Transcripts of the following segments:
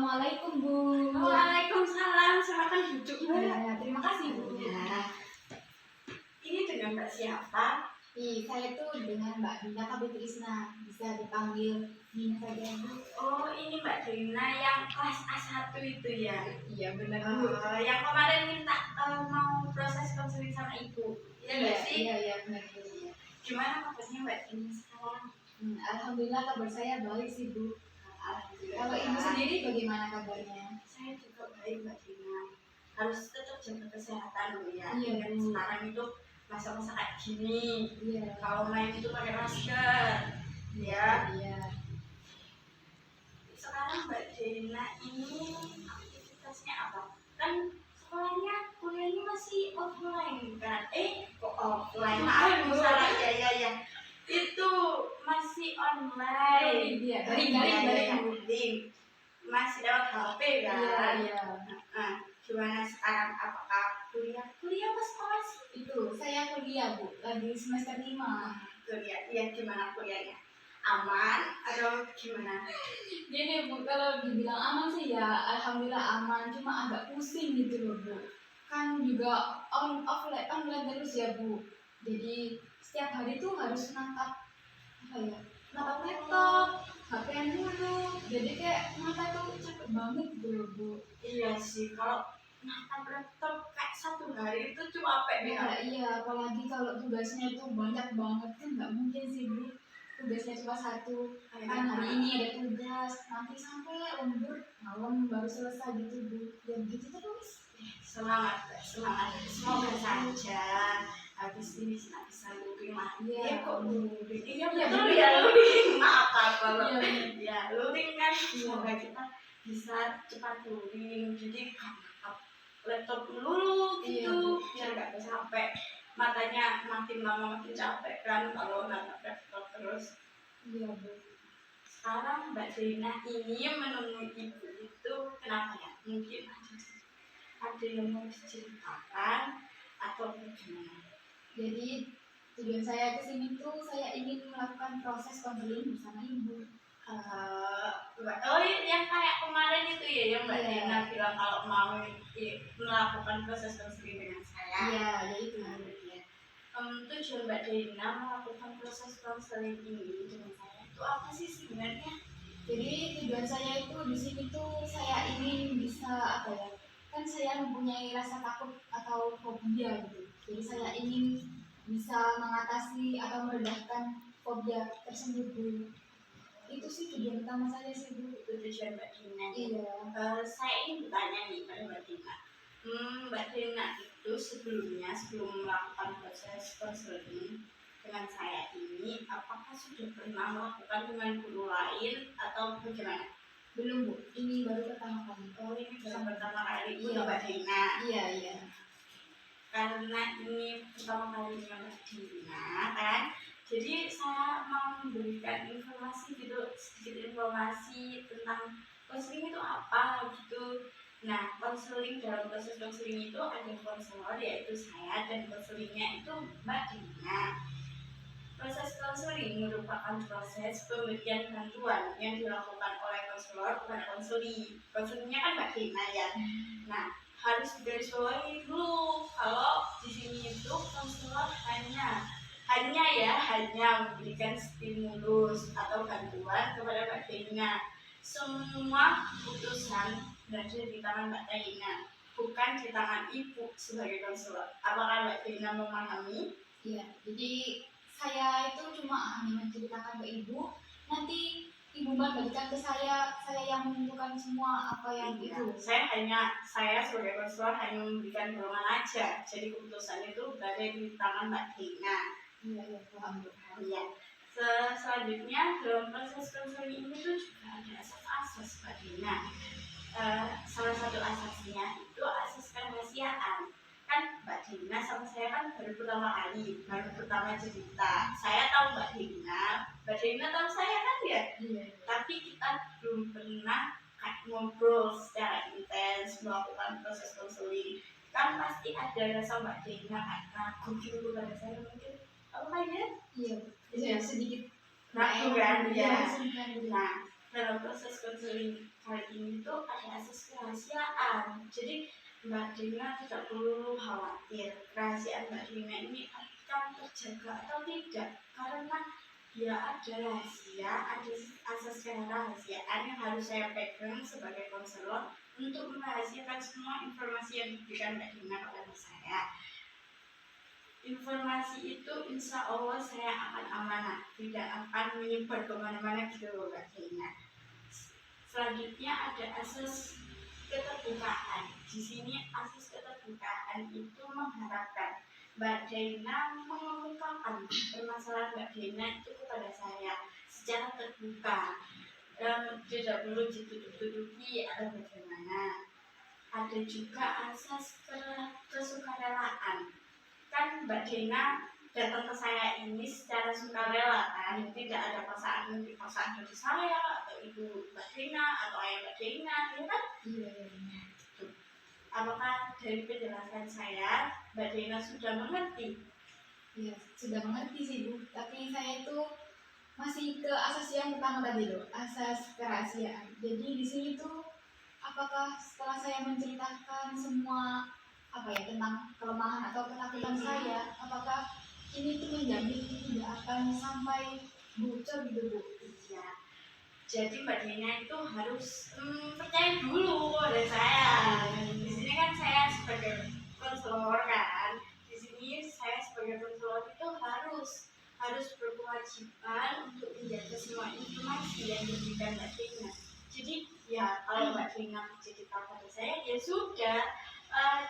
Assalamualaikum Bu. Waalaikumsalam, silakan duduk Mbak. Ya, terima kasih Bu. Ya. Ini dengan Mbak siapa? Saya tuh dengan Mbak Dina Kabit Trisna, bisa dipanggil Dina saja Bu. Oh, ini Mbak Dina yang kelas A1 itu ya? Iya benar Bu. Yang kemarin minta mau proses konseling sama Ibu. Iya nggak sih? Iya benar Bu. Gimana kabarnya Mbak Dina sekarang? Alhamdulillah kabar saya baik sih Bu. Alhamdulillah. Kalau Ibu sendiri bagaimana kabarnya? Saya juga baik Mbak Dina. Harus tetap jaga kesehatan loh ya. Iya, Dan Bu. sekarang itu masa-masa kayak gini. Iya. Kalau main itu pakai masker. Ya. Iya. Sekarang Mbak Dina ini aktivitasnya apa? Kan sekolahnya, kuliahnya masih offline kan? Kok offline? Maaf, salah ya. Itu masih online. Iya. Daring. Masih lewat HP kan? Iya. Nah, gimana sekarang? Apakah kuliah apa sekolah sih? Itu saya kuliah Bu, lagi semester 5. Kuliah, iya gimana kuliahnya? Aman atau gimana? Gini Bu, kalau dibilang aman sih ya alhamdulillah aman, cuma agak pusing gitu loh Bu. Kan juga online terus ya Bu. Jadi setiap hari tuh harus nangkap laptop, HP-an dulu. Jadi kayak mata tuh capek banget gitu loh Bu. Iya sih, kalau nangkap laptop kayak satu hari itu cuma capek Ya, iya, apalagi kalau tugasnya itu banyak banget kan nggak mungkin sih Bu. Tugasnya cuma satu, kan hari ini ada tugas, nanti sampai lembur malam baru selesai gitu Bu. Ya begitu terus. Semangat. Semoga saja habis ini bisa luring lah. Iya. Kok luring? Iya Iya, betul betul. ya luring. Maaf kalau Iya. ya luring kan. Semoga kita bisa cepat luring. Jadi nangkap laptop dulu gitu, biar nggak capek. Matanya makin lama makin capek kan kalau nangkap laptop terus. Iya Bu. Sekarang Mbak Dina ini menemui Ibu itu kenapa ya? Mungkin ada yang mau diceritakan atau bagaimana? Jadi tujuan saya ke sini tuh saya ingin melakukan proses konseling bersama Ibu. Yang kayak kemarin itu ya yang Mbak Iya. Dina bilang kalau mau melakukan proses konseling dengan saya. Iya, ya itu. Tujuan Mbak Dina melakukan proses konseling ini dengan saya itu apa sih sebenarnya? Jadi tujuan saya itu di sini tuh saya ingin bisa kan saya mempunyai rasa takut atau fobia gitu. Jadi saya ingin bisa mengatasi atau meredahkan fobia tersebut Bu. Itu sih tujuan utama saya sih Bu. Itu tujuan Mbak Dina. Iya. Saya ingin bertanya nih pada Mbak Dina. Mbak Dina itu sebelum melakukan proses konseling dengan saya ini, apakah sudah pernah melakukan dengan guru lain atau bagaimana? Belum Bu, ini baru pertama kali. Oh, ini baru pertama kali Iya. Mbak Dina. Iya. Karena ini pertama kalinya Mbak Dina kan, jadi saya mau memberikan informasi gitu, sedikit informasi tentang konseling itu apa gitu. Nah, konseling dalam proses konseling itu ada konselor yaitu saya dan konselingnya itu Mbak Dina. Proses konseling merupakan proses pemberian bantuan yang dilakukan oleh konselor kepada konseli. Konselingnya kan Mbak Dina ya. Nah, harus digarisbawahi dulu kalau di sini itu konselor hanya memberikan stimulus atau bantuan kepada Mbak Dina. Semua keputusan berada di tangan Mbak Dina, bukan di tangan Ibu sebagai konselor. Apakah Mbak Dina memahami? Iya. Jadi saya itu cuma hanya menceritakan ke Ibu, nanti Ibu bagikan ke saya yang menentukan semua apa yang itu. Saya sebagai konselor hanya memberikan dorongan aja. Jadi keputusan itu berada di tangan Mbak Dina. Iya, paham. Iya. Selanjutnya dalam proses konseling ini tuh juga ada asas-asas Mbak Dina. Salah satu asasnya itu asas kerahasiaan. Kan Mbak Dina sama saya kan baru pertama cerita. Saya tahu Mbak Dina tahu saya kan ya. Iya. Tapi kita belum pernah ngobrol secara intens melakukan proses konseling. Kan pasti ada rasa Mbak Dina ragu gitu pada saya mungkin. Apa ya? Iya. Sedikit Ragu kan ya. Sedikit. Nah, dalam proses konseling kali ini tuh ada asas kerahasiaan. Jadi Mbak Dina tidak perlu khawatir kerahasiaan Mbak Dina ini akan terjaga atau tidak, karena dia ada rahasia, ada asas kerahasiaan yang harus saya pegang sebagai konselor untuk merahasiakan semua informasi yang diberikan Mbak Dina kepada saya. Informasi itu insya Allah saya akan amanah, tidak akan menyebar kemana-mana gitu loh Mbak Dina. Selanjutnya ada asas keterbukaan. Di sini asas keterbukaan itu mengharapkan Mbak Dina mengemukakan permasalahan Mbak Dina itu kepada saya secara terbuka, tidak perlu ditutup-tutupi atau bagaimana. Ada juga asas kesukarelaan. Kan Mbak Dina datang ke saya ini secara sukarela kan, tidak ada paksaan dari saya atau ibu Mbak Dina atau ayah Mbak Dina, ya kan? Iya. Apakah dari penjelasan saya Mbak Dina sudah mengerti? Iya, sudah mengerti sih Bu. Tapi saya itu masih ke asas yang pertama tadi loh, asas kerahasiaan. Jadi di sini tuh apakah setelah saya menceritakan semua apa ya tentang kelemahan atau ketakutan saya, apakah ini tuh menjamin tidak akan sampai bocor gitu Bu? Iya. Jadi Mbak Dina itu harus percaya dulu pada saya. Di sini kan saya sebagai konselor kan. Di sini saya sebagai konselor itu harus berkewajiban untuk menjaga semua informasi yang diberikan Mbak Dina. Jadi ya kalau Mbak Dina cerita pada saya ya sudah,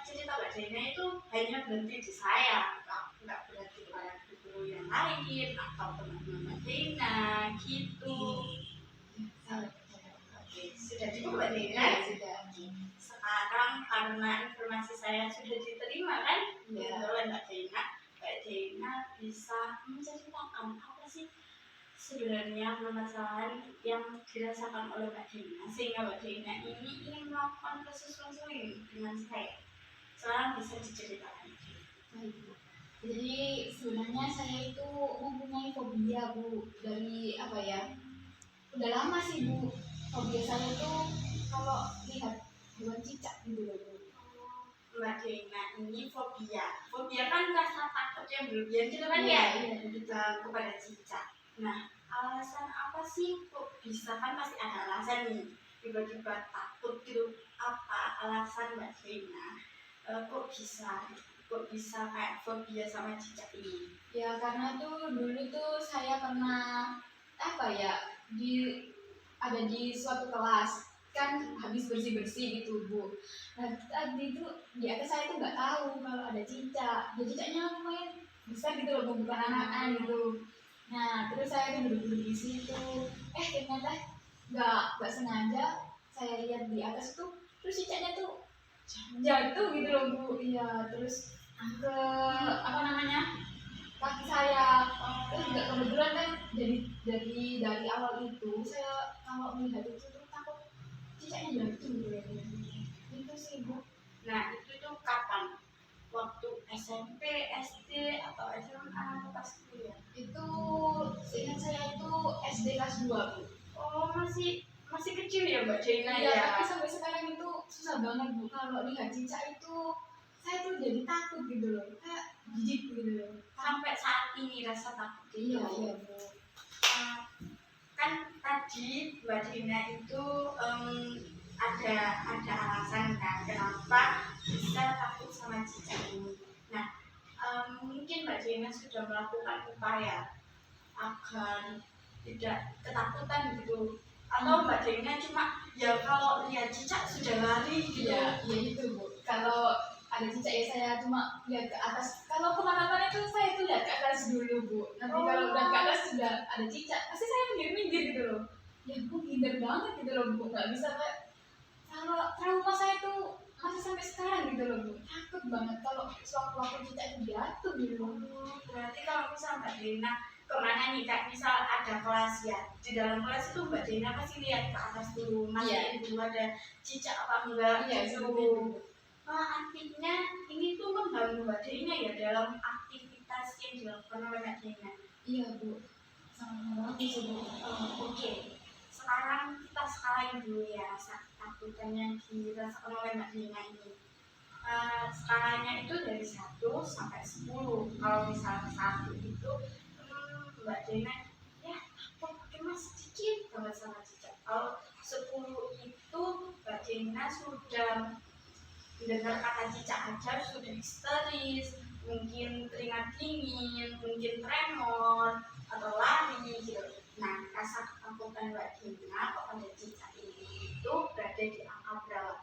cerita Mbak Dina itu hanya berhenti di saya, nggak berhenti pada guru yang lain atau teman-teman Mbak Dina gitu. Oke, sudah cukup Mbak Dina? Ya, sudah. Sekarang karena informasi saya sudah diterima kan oleh Mbak Dina bisa menceritakan apa sih sebenarnya permasalahan yang dirasakan oleh Mbak Dina sehingga Mbak Dina ini ingin melakukan proses konseling dengan saya. Sekarang bisa diceritakan. Jadi sebenarnya saya itu mempunyai fobia Bu, dari apa ya? Udah lama sih Bu. Fobia saya itu kalau lihat hewan cicak gitu loh Bu. Mbak Dina ini fobia kan rasa takut yang berlebihan gitu kan Iya, ya, begitu. kepada cicak. Nah, alasan apa sih kok bisa, kan pasti ada alasan nih tiba-tiba takut gitu, apa alasan Mbak Dina kok bisa kayak fobia sama cicak ini? Ya karena tuh dulu tuh saya pernah apa ya ada di suatu kelas kan habis bersih-bersih gitu Bu. Nah tadi tuh di atas saya tuh nggak tahu kalau ada cicak. Jadi cicaknya lumayan besar gitu loh Bu, bukan anakan gitu. Nah terus saya kan duduk-duduk di situ. Ternyata nggak sengaja saya lihat di atas tuh terus cicaknya tuh jatuh gitu loh Bu. Iya terus ke apa namanya kaki saya. Terus nggak kebetulan kan dari awal itu saya kalau melihat itu tuh takut cicaknya jatuh gitu ya. Itu sih Bu. Nah, itu tuh kapan? Waktu SMP, SD, atau SMA, atau pas kuliah? Itu seingat saya itu SD kelas 2 Bu. Oh, masih kecil ya Mbak Dina Iya, ya? tapi sampai sekarang itu susah banget Bu. Kalau lihat cicak itu saya tuh jadi takut gitu loh, kayak jijik gitu loh. Sampai saat ini rasa takut gitu. Iya Bu. Kan tadi Mbak Dina itu ada alasan kan kenapa bisa takut sama cicak ini. Nah, mungkin Mbak Dina sudah melakukan upaya agar tidak ketakutan gitu, atau Mbak Dina cuma ya kalau lihat cicak sudah lari gitu? Iya itu Bu. Kalau ada cicak ya saya cuma lihat ke atas. Kalau kemana-mana itu saya tuh lihat ke atas dulu Bu. Nanti kalau udah ke atas sudah ada cicak, pasti saya minggir-minggir gitu loh. Ya Bu minder banget gitu loh Bu. Nggak bisa kayak kalau trauma saya tuh masih sampai sekarang gitu loh Bu. Takut banget kalau sewaktu-waktu cicak itu jatuh gitu loh. Berarti kalau misal Mbak Dina kemana nih Kak, misal ada kelas ya, di dalam kelas itu Mbak Dina pasti lihat ke atas dulu, masih dulu ada cicak apa enggak gitu. Artinya ini tuh mengganggu Mbak Dina ya dalam aktivitas yang dilakukan oleh Mbak Dina. Iya Bu, sangat mengganggu sih Bu. Oke. sekarang kita skalain dulu ya rasa ketakutan yang dirasakan oleh Mbak Dina ini. Skalanya itu dari 1 sampai 10. Kalau misalnya 1 itu Mbak Dina ya takut cuma sedikit banget sama cicak. Kalau 10 itu Mbak Dina sudah mendengar kata cicak aja sudah histeris, mungkin keringat dingin, mungkin tremor atau lari gitu. Nah, rasa ketakutan Mbak Dina kepada cicak ini itu berada di angka berapa?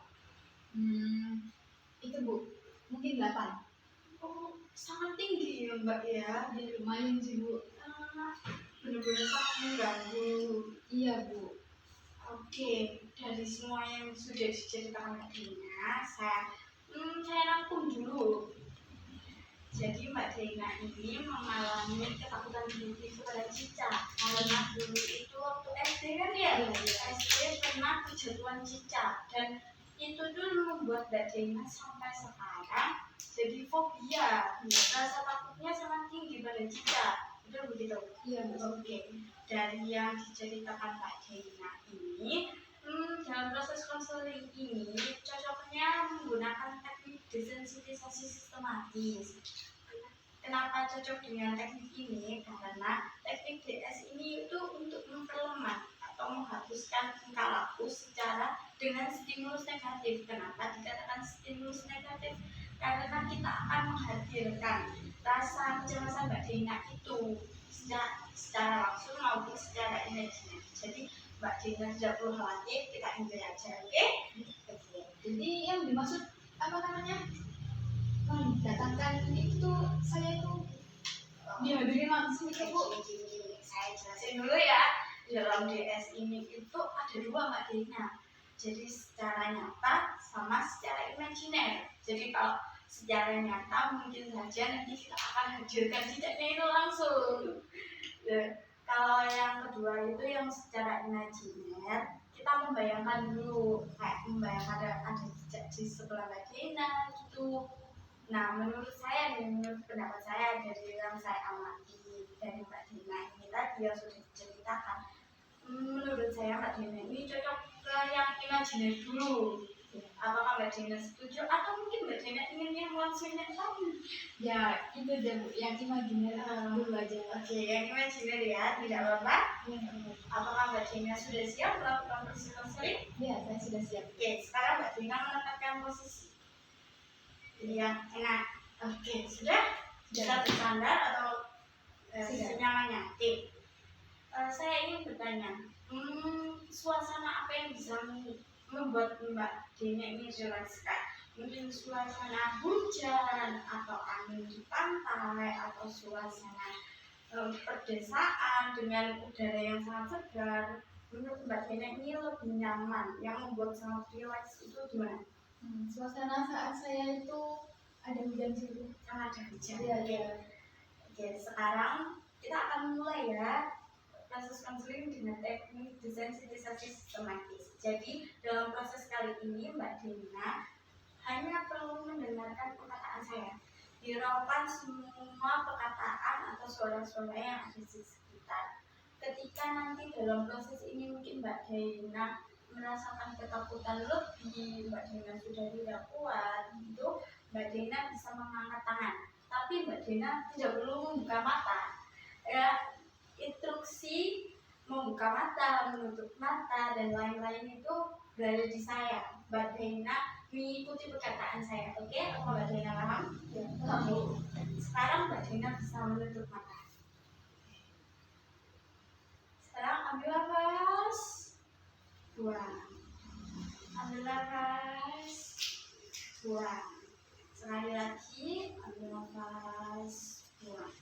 Itu Bu, mungkin 8. Oh, sangat tinggi ya Mbak ya. Ya, lumayan sih Bu. Benar-benar sangat mengganggu. Iya Bu. Oke, dari semua yang sudah diceritakan Mbak Dina, saya rangkum dulu. Jadi Mbak Dina ini mengalami ketakutan tinggi kepada cicak. Karena dulu itu waktu SD kan ya, SD pernah kejatuhan cicak dan itu tuh membuat Mbak Dina sampai sekarang jadi fobia. Rasa takutnya sangat tinggi pada cicak. Betul begitu? Iya Bu. Oke, dari yang diceritakan Mbak Dina ini, dalam proses konseling ini cocoknya menggunakan teknik desensitisasi sistematis. Kenapa cocok dengan teknik ini? Karena teknik DS ini itu untuk memperlemah atau menghapuskan tingkah laku secara dengan stimulus negatif. Kenapa dikatakan stimulus negatif? Karena kita akan menghadirkan rasa kecemasan Mbak Dina itu secara langsung maupun secara imajiner. Jadi Mbak Dina tidak perlu khawatir, kita enjoy aja, oke? Oke. Jadi yang dimaksud apa namanya? Mendatangkan itu saya itu dihadirin langsung itu Bu. Gini, saya jelasin dulu ya. Dalam DS ini itu ada 2 Mbak Dina. Jadi secara nyata sama secara imajiner. Jadi kalau secara nyata mungkin saja nanti kita akan hadirkan cincaknya itu langsung. Kalau yang kedua itu yang secara imajiner, kita membayangkan dulu kayak membayangkan ada cicak di sebelah Mbak Dina gitu. Nah, menurut saya nih, menurut pendapat saya dari yang saya amati dari Mbak Dina ini tadi yang sudah diceritakan, menurut saya Mbak Dina ini cocok ke yang imajiner dulu. Apakah Mbak Dina setuju atau mungkin Mbak Dina ingin yang langsung yang tadi? Ya itu deh Bu, yang imajiner dulu aja. Oke, yang imajiner ya, tidak apa-apa. Apakah Mbak Dina sudah siap melakukan proses konseling? Ya, saya sudah siap. Oke, sekarang Mbak Dina menetapkan posisi yang enak. Oke, sudah? Sudah bersandar atau senyamannya? Oke. Saya ingin bertanya, suasana apa yang bisa membuat Mbak Dina ini relakskan? Mungkin suasana hujan atau angin di pantai atau suasana pedesaan dengan udara yang sangat segar. Menurut Mbak Dina ini lebih nyaman, yang membuat sangat relax itu gimana? Suasana saat saya itu ada hujan sih Bu. Ada hujan. Iya. Oke, sekarang kita akan mulai ya proses konseling dengan teknik desensitisasi sistematis. Jadi dalam proses kali ini Mbak Dina hanya perlu mendengarkan perkataan saya. Hiraukan semua perkataan atau suara-suara yang ada di sekitar. Ketika nanti dalam proses ini mungkin Mbak Dina merasakan ketakutan lebih, Mbak Dina sudah tidak kuat, itu Mbak Dina bisa mengangkat tangan. Tapi Mbak Dina tidak perlu membuka mata. Instruksi membuka mata, menutup mata, dan lain-lain itu berada di saya. Mbak Dina mengikuti perkataan saya, oke? Apa Mbak Dina paham? Ya. Oke. Sekarang Mbak Dina bisa menutup mata. Sekarang ambil nafas, buang. Ambil nafas, buang. Sekali lagi, ambil nafas, buang.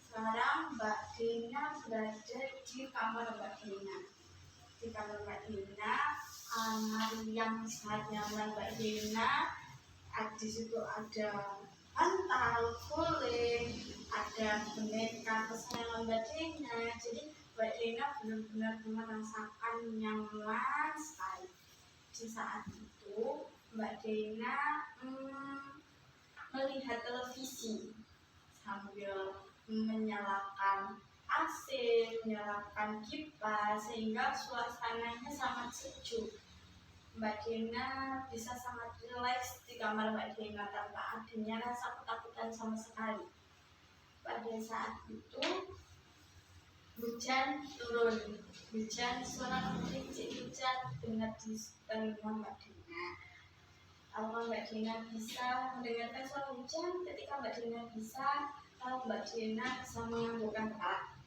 Sekarang Mbak Dina berada di kamar Mbak Dina. Di kamar Mbak Dina, kamar yang sangat nyaman Mbak Dina. Di situ ada bantal, guling, ada boneka kesayangan Mbak Dina. Jadi Mbak Dina benar-benar merasakan nyaman sekali. Di saat itu Mbak Dina melihat televisi sambil menyalakan AC, menyalakan kipas sehingga suasananya sangat sejuk. Mbak Dina bisa sangat rileks di kamar Mbak Dina tanpa adanya rasa ketakutan sama sekali. Pada saat itu hujan turun, suara rintik hujan dengar di telinga Mbak Dina. Apakah Mbak Dina bisa mendengarkan suara hujan? Ketika Mbak Dina bisa, kalau Mbak Dina bisa menganggukkan kepala.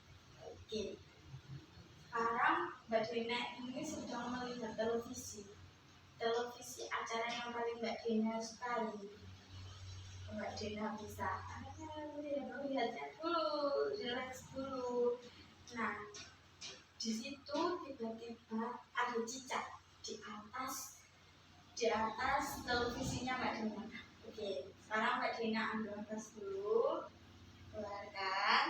Oke. Sekarang Mbak Dina ini sedang melihat televisi acara yang paling Mbak Dina sukai. Mbak Dina bisa lihatnya dulu, relax dulu. Nah, di situ tiba-tiba ada cicak di atas televisinya Mbak Dina. Oke, sekarang Mbak Dina ambil nafas dulu, keluarkan,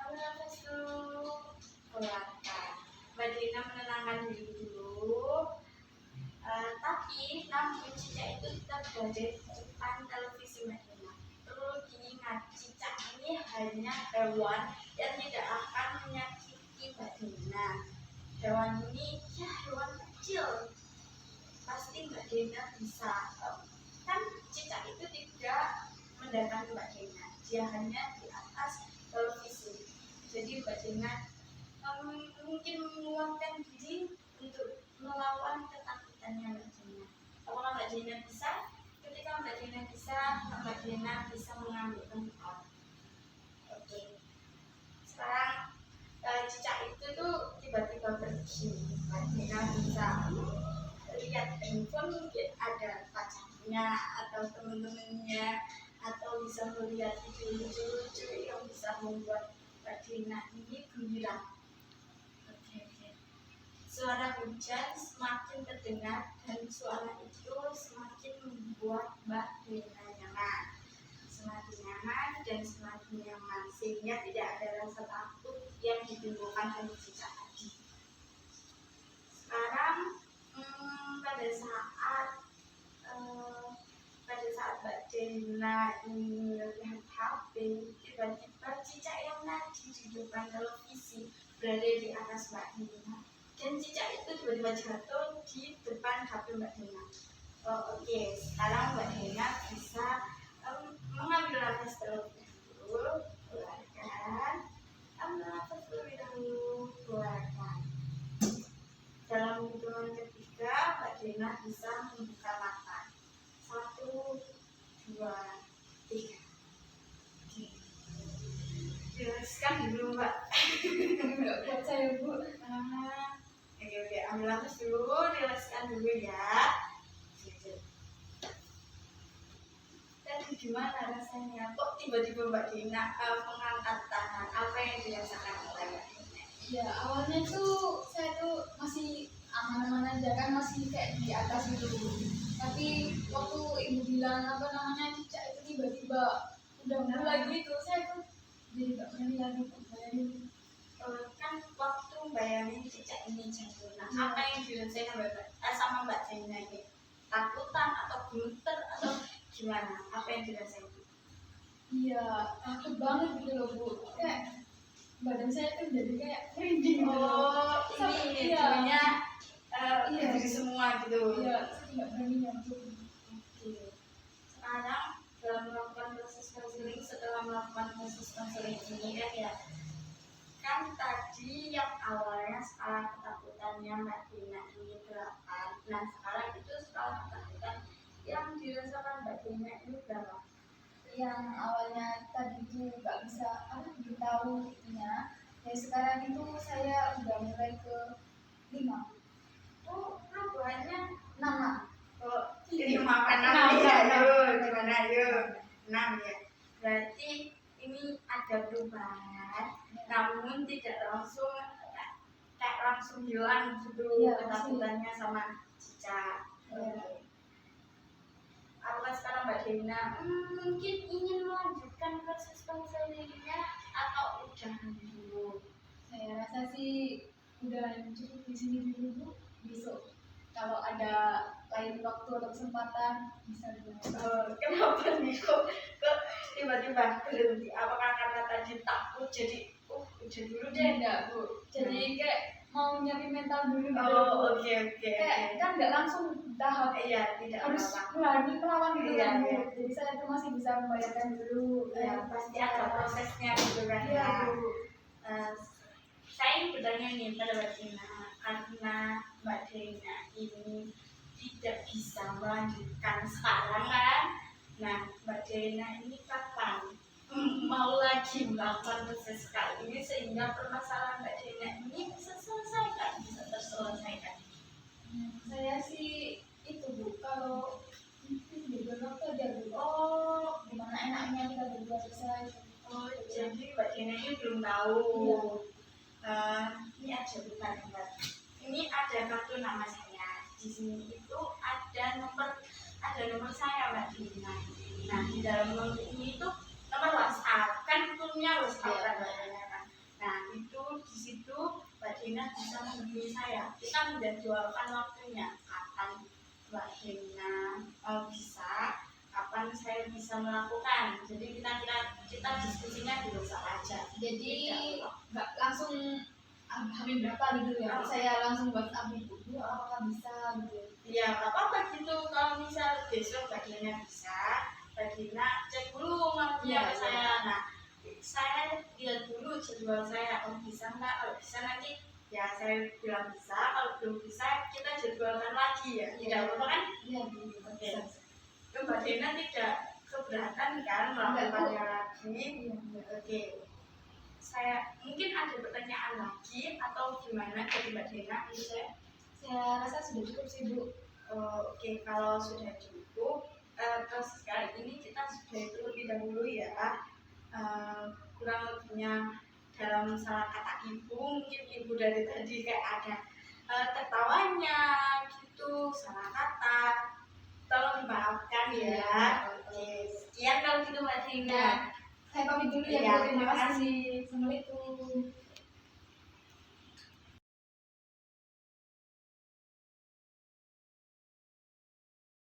ambil nafas dulu, keluarkan. Mbak Dina menenangkan diri dulu. Tapi namun cicak itu tetap berada di depan televisi Mbak Dina. Perlu diingat, cicak ini hanya hewan yang tidak akan menyakiti Mbak Dina. Hewan ini ya hewan kecil, pasti Mbak Dina bisa. Kan cicak itu tidak mendatangi Mbak Dina, dia hanya di atas televisi. Jadi Mbak Dina mungkin menguatkan diri untuk melawan ketakutannya Mbak Dina. Apakah Mbak Dina bisa? Ketika Mbak Dina bisa mengambil kepala. Oke. Sekarang cicak itu tuh tiba-tiba pergi. Mbak Dina bisa lihat handphone, mungkin ada pacarnya atau teman-temannya, atau bisa melihat video lucu-lucu yang bisa membuat Mbak Dina ini gembira. Suara hujan semakin terdengar dan suara itu semakin membuat Mbak Dina nyaman. Semakin nyaman dan semakin nyaman sehingga tidak ada rasa takut yang ditimbulkan oleh cicak tadi. Sekarang pada saat Mbak Dina ingin melihat HP, tiba-tiba cicak yang tadi di depan televisi berada di atas Mbak Dina. Dan cicak itu tiba-tiba jatuh di depan HP Mbak Dina. Oke, sekarang Mbak Dina bisa mengambil nafas terlebih dahulu, keluarkan, ambil nafas terlebih dahulu, keluarkan. Dalam hitungan ketiga, Mbak Dina bisa membuka mata. 1, 2, 3. Jelaskan dulu Mbak. Enggak buat saya Bu. Oke, ambil nafas dulu, rilekskan dulu ya. Dan gimana rasanya? Kok tiba-tiba Mbak Dina mengangkat tangan? Apa yang dirasakan oleh Mbak Dina? Ya awalnya tuh saya tuh masih aman-aman aja kan, masih kayak di atas itu. Tapi waktu ibu bilang apa namanya cicak itu tiba-tiba udah mulai gitu, saya tuh jadi gak berani lagi bayangin. Kan waktu bayangin cicak ini jatuh. Nah, apa yang dirasakan sama Mbak Dina ini? Takutan atau gemeter atau gimana? Apa yang dirasakan? Iya, takut banget gitu loh Bu. Kayak badan saya tuh jadi kayak merinding gitu loh. Ini Iya. jadinya Iya. jadi semua gitu. Iya, saya nggak berani nyentuh. Oke. Sekarang dalam melakukan proses konseling, setelah melakukan proses konseling ini kan tadi yang awalnya skala ketakutannya Mbak Dina ini 8. Nah sekarang itu skala ketakutan yang dirasakan Mbak Dina ini berapa? Yang awalnya tadi tuh nggak bisa beritahu itunya, ya sekarang itu saya udah mulai ke 5. Oh, buahnya 6. oh, 5 apa 6 ya? Yuk, gimana yuk? 6 ya. Berarti ini ada perubahan, namun tidak langsung hilang gitu ketakutannya sama cicak. Apakah sekarang Mbak Dina mungkin ingin melanjutkan proses konselingnya atau udah dulu? Saya rasa sih udah cukup di sini dulu. Besok kalau ada lain waktu atau kesempatan bisa dilanjutkan. Kenapa nih kok tiba-tiba berhenti? Apakah karena tadi takut jadi udah dulu deh. enggak Bu, jadi kayak mau nyiapin mental dulu gitu Oh, Bu. oke oke. Kayak kan nggak langsung tahap Iya, tidak harus apa-apa. berani melawan gitu Iya, kan Bu. iya. Jadi saya tuh masih bisa membayarkan dulu. Ya, pasti ada prosesnya gitu kan. Iya ya. Bu. Eh, saya ingin bertanya nih pada Mbak Dina, karena Mbak Dina ini tidak bisa melanjutkan sekarang kan. Nah, Mbak Dina ini kapan mau lagi melakukan proses kali ini sehingga permasalahan Mbak Dina ini bisa selesaikan, bisa terselesaikan? Saya sih itu Bu, kalau berdua waktu aja Bu. Oh, Gimana enaknya kita berdua selesai. oh, jadi Mbak Dina ini belum tahu. Iya. Ini aja bentar. Ini ada kartu nama saya. Di sini itu ada nomor saya Mbak Dina. Nah, di dalam nomor ini itu nomor WhatsApp, kan punya WhatsApp kan Mbak Dina kan. Nah, itu di situ Mbak Dina bisa menghubungi saya. Kita menjadwalkan waktunya kapan Mbak Dina bisa, kapan saya bisa melakukan. Jadi kita diskusinya di WhatsApp aja. Jadi Tidak. nggak langsung hamil berapa gitu ya. Oh. Saya langsung WhatsApp ibu, Bu, apakah bisa gitu. Iya, nggak apa-apa gitu. Kalau misal besok bagiannya bisa, Bagina cek dulu waktunya Iya, ke saya. Nah, saya lihat dulu jadwal saya. Oh, bisa nggak? Kalau bisa nanti ya saya bilang bisa. Kalau belum bisa, kita jadwalkan lagi ya. Tidak apa-apa kan? Iya Bu. Oke. Mbak Dina tidak keberatan kan melakukannya lagi? Iya. Oke. Saya mungkin ada pertanyaan lagi atau gimana dari Mbak Dina untuk saya? Saya rasa sudah cukup sih Bu. Oke, kalau sudah cukup, proses kali ini kita sudah itu lebih dahulu ya. Kurang lebihnya dalam salah kata ibu, mungkin ibu dari tadi kayak ada tertawanya gitu, salah kata. Tolong dimaafkan ya. Oke, sekian kalau gitu Mbak Dina. Saya pamit dulu ya Iya, Bu. Terima kasih.